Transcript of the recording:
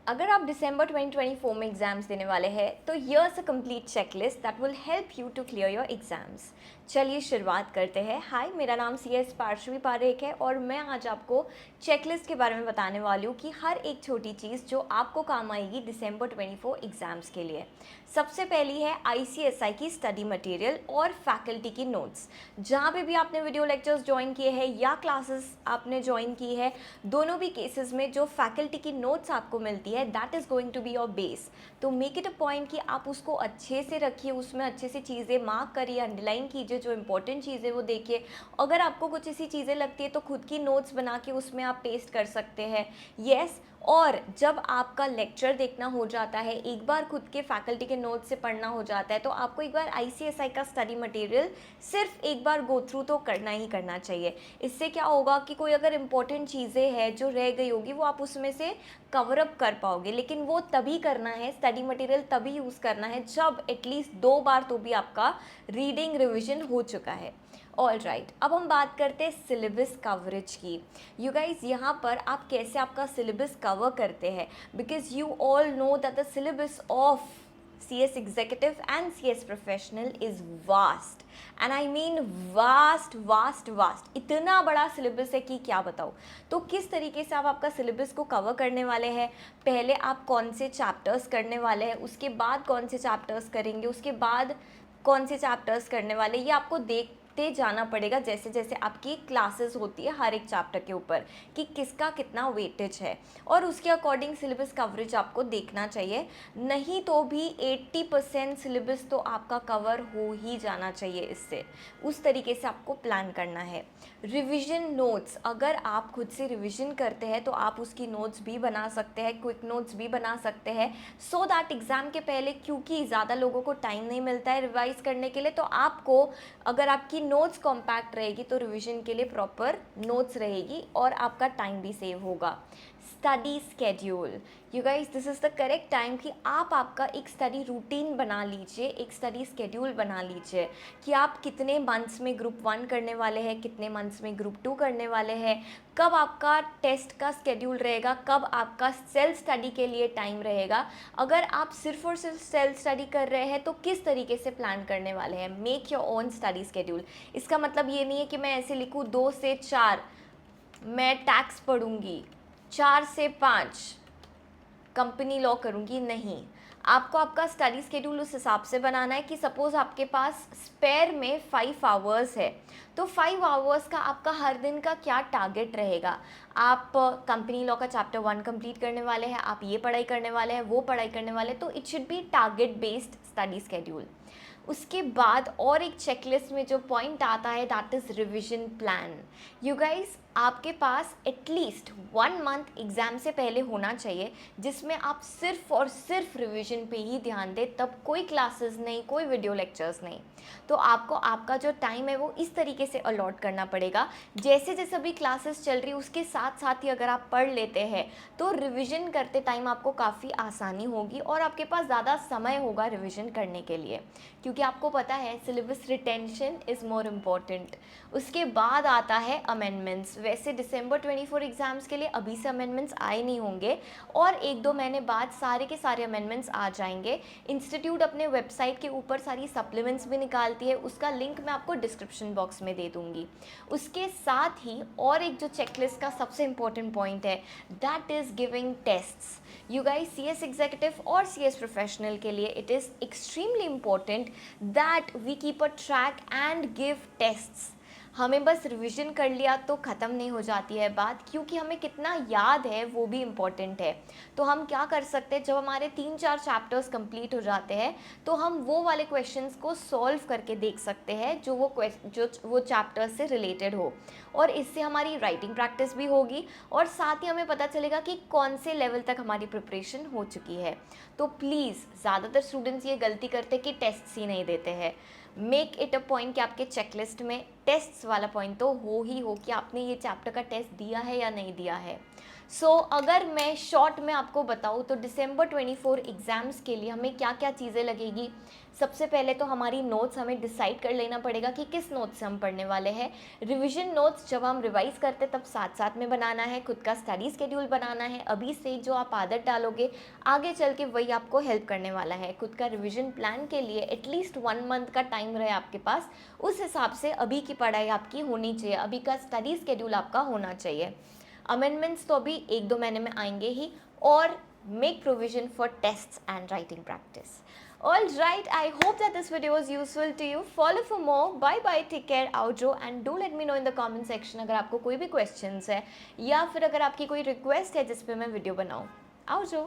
अगर आप दिसंबर 2024 में एग्जाम्स देने वाले हैं तो here's a complete checklist that will help you to clear your exams. चलिए शुरुआत करते हैं। हाय, मेरा नाम CS पार्श्वी पारेख है और मैं आज आपको चेकलिस्ट के बारे में बताने वाली हूँ कि हर एक छोटी चीज़ जो आपको काम आएगी दिसंबर 24 एग्जाम्स के लिए। सबसे पहली है ICSI की स्टडी मटेरियल और फैकल्टी की नोट्स। जहाँ पे भी आपने वीडियो लेक्चर्स ज्वाइन किए हैं या क्लासेस आपने ज्वाइन की है, दोनों भी केसेस में जो फैकल्टी की नोट्स आपको मिलती है that is going to be your base. तो मेक इट अ पॉइंट कि आप उसको अच्छे से रखिए, उसमें अच्छे से चीज़ें मार्क करिए, अंडरलाइन कीजिए, जो इंपॉर्टेंट चीज़ें वो देखिए। अगर आपको कुछ ऐसी चीज़ें लगती है तो खुद की नोट्स बना के उसमें आप पेस्ट कर सकते हैं। यस, और जब आपका लेक्चर देखना हो जाता है, एक बार खुद के फैकल्टी के नोट्स से पढ़ना हो जाता है, तो आपको एक बार ICSI का स्टडी मटेरियल सिर्फ एक बार गो थ्रू तो करना ही करना चाहिए। इससे क्या होगा कि कोई अगर इम्पोर्टेंट चीज़ें हैं जो रह गई होगी वो आप उसमें से कवर अप कर पाओगे, लेकिन वो तभी करना है, स्टडी मटेरियल तभी यूज़ करना है जब एटलीस्ट 2 बार तो भी आपका रीडिंग रिविजन हो चुका है। ऑल राइट, अब हम बात करते हैं सिलेबस कवरेज की। यू गाइज, यहाँ पर आप कैसे आपका सिलेबस कवर करते हैं, because you all know that the syllabus of CS Executive and CS Professional is vast, and I mean vast, इतना बड़ा सिलेबस है कि क्या बताऊँ। तो किस तरीके से आप आपका सिलेबस को कवर करने वाले हैं, पहले आप कौन से चैप्टर्स करने वाले हैं, उसके बाद कौन से चैप्टर्स करेंगे, उसके बाद कौन से चैप्टर्स करने वाले, ये आपको देखते जाना पड़ेगा जैसे जैसे आपकी क्लासेस होती है हर एक चैप्टर के ऊपर कि किसका कितना वेटेज है, और उसके अकॉर्डिंग सिलेबस कवरेज आपको देखना चाहिए। नहीं तो भी 80% सिलेबस तो आपका कवर हो ही जाना चाहिए। इससे उस तरीके से आपको प्लान करना है। रिवीजन नोट्स, अगर आप खुद से रिवीजन करते हैं तो आप उसकी नोट्स भी बना सकते हैं, क्विक नोट्स भी बना सकते हैं, सो दैट एग्ज़ाम के पहले, क्योंकि ज़्यादा लोगों को टाइम नहीं मिलता है रिवाइज करने के लिए, तो आपको अगर आपकी नोट्स कॉम्पैक्ट रहेगी तो रिवीजन के लिए प्रॉपर नोट्स रहेगी और आपका टाइम भी सेव होगा। Study schedule, you guys, this is the correct time कि आप आपका एक स्टडी रूटीन बना लीजिए, एक स्टडी स्केड्यूल बना लीजिए कि आप कितने मंथ्स में ग्रुप 1 करने वाले हैं, कितने मंथ्स में ग्रुप 2 करने वाले हैं, कब आपका टेस्ट का स्केड्यूल रहेगा, कब आपका सेल्फ स्टडी के लिए टाइम रहेगा। अगर आप सिर्फ और सिर्फ सेल्फ स्टडी कर रहे हैं तो किस तरीके से प्लान करने वाले हैं। Make your own study schedule. इसका मतलब ये नहीं है कि मैं ऐसे लिखूँ 2 से 4 मैं टैक्स पढ़ूंगी, 4 से 5 कंपनी लॉ करूँगी, नहीं। आपको आपका स्टडी स्केड्यूल उस हिसाब से बनाना है कि सपोज़ आपके पास स्पेयर में 5 आवर्स है, तो 5 आवर्स का आपका हर दिन का क्या टारगेट रहेगा। आप कंपनी लॉ का चैप्टर 1 कंप्लीट करने वाले हैं, आप ये पढ़ाई करने वाले हैं, वो पढ़ाई करने वाले हैं, तो it should be target based study schedule. उसके बाद और एक चेकलिस्ट में जो पॉइंट आता है that is revision plan. You guys, आपके पास एटलीस्ट 1 मंथ एग्ज़ाम से पहले होना चाहिए जिसमें आप सिर्फ और सिर्फ रिवीजन पे ही ध्यान दें, तब कोई क्लासेस नहीं, कोई वीडियो लेक्चर्स नहीं। तो आपको आपका जो टाइम है वो इस तरीके से अलॉट करना पड़ेगा, जैसे जैसे अभी क्लासेस चल रही उसके साथ साथ ही अगर आप पढ़ लेते हैं तो रिविज़न करते टाइम आपको काफ़ी आसानी होगी और आपके पास ज़्यादा समय होगा रिविज़न करने के लिए, क्योंकि आपको पता है syllabus retention is more important. उसके बाद आता है अमेंडमेंट्स। वैसे दिसंबर 24 एग्ज़ाम्स के लिए अभी से अमेंडमेंट्स आए नहीं होंगे और 1-2 महीने बाद सारे के सारे अमेंडमेंट्स आ जाएंगे। इंस्टीट्यूट अपने वेबसाइट के ऊपर सारी सप्लीमेंट्स भी निकालती है, उसका लिंक मैं आपको डिस्क्रिप्शन बॉक्स में दे दूँगी। उसके साथ ही और एक जो चेकलिस्ट का सबसे इम्पोर्टेंट पॉइंट है that is giving tests. You guys, CS executive और CS प्रोफेशनल के लिए it is extremely important that we keep a track and give tests. हमें बस रिवीजन कर लिया तो ख़त्म नहीं हो जाती है बात, क्योंकि हमें कितना याद है वो भी इम्पॉर्टेंट है। तो हम क्या कर सकते हैं, जब हमारे 3-4 चैप्टर्स कंप्लीट हो जाते हैं तो हम वो वाले क्वेश्चंस को सॉल्व करके देख सकते हैं जो वो चैप्टर से रिलेटेड हो, और इससे हमारी राइटिंग प्रैक्टिस भी होगी और साथ ही हमें पता चलेगा कि कौन से लेवल तक हमारी प्रिपरेशन हो चुकी है। तो प्लीज़, ज़्यादातर स्टूडेंट्स ये गलती करते हैं कि टेस्ट्स ही नहीं देते हैं। मेक इट अ पॉइंट कि आपके चेकलिस्ट में टेस्ट्स वाला पॉइंट तो हो ही हो कि आपने ये चैप्टर का टेस्ट दिया है या नहीं दिया है। सो अगर मैं शॉर्ट में आपको बताऊँ तो दिसंबर 24 एग्ज़ाम्स के लिए हमें क्या क्या चीज़ें लगेगी। सबसे पहले तो हमारी नोट्स हमें डिसाइड कर लेना पड़ेगा कि किस नोट्स से हम पढ़ने वाले हैं। रिवीजन नोट्स जब हम रिवाइज़ करते तब साथ साथ में बनाना है, खुद का स्टडी शेड्यूल बनाना है। अभी से जो आप आदत डालोगे आगे चल के वही आपको हेल्प करने वाला है। खुद का रिवीजन प्लान के लिए एटलीस्ट 1 मंथ का टाइम रहे आपके पास, उस हिसाब से अभी की पढ़ाई आपकी होनी चाहिए, अभी का स्टडी शेड्यूल आपका होना चाहिए। अमेंडमेंट्स तो अभी 1-2 महीने में आएंगे ही, और make provision for tests and writing practice. All right, I hope that this video was useful to you. Follow for more. Bye bye, take care, outro, and do let me know in the comment section अगर आपको कोई भी questions है या फिर अगर आपकी कोई request है जिस पे मैं video बनाऊँ. outro.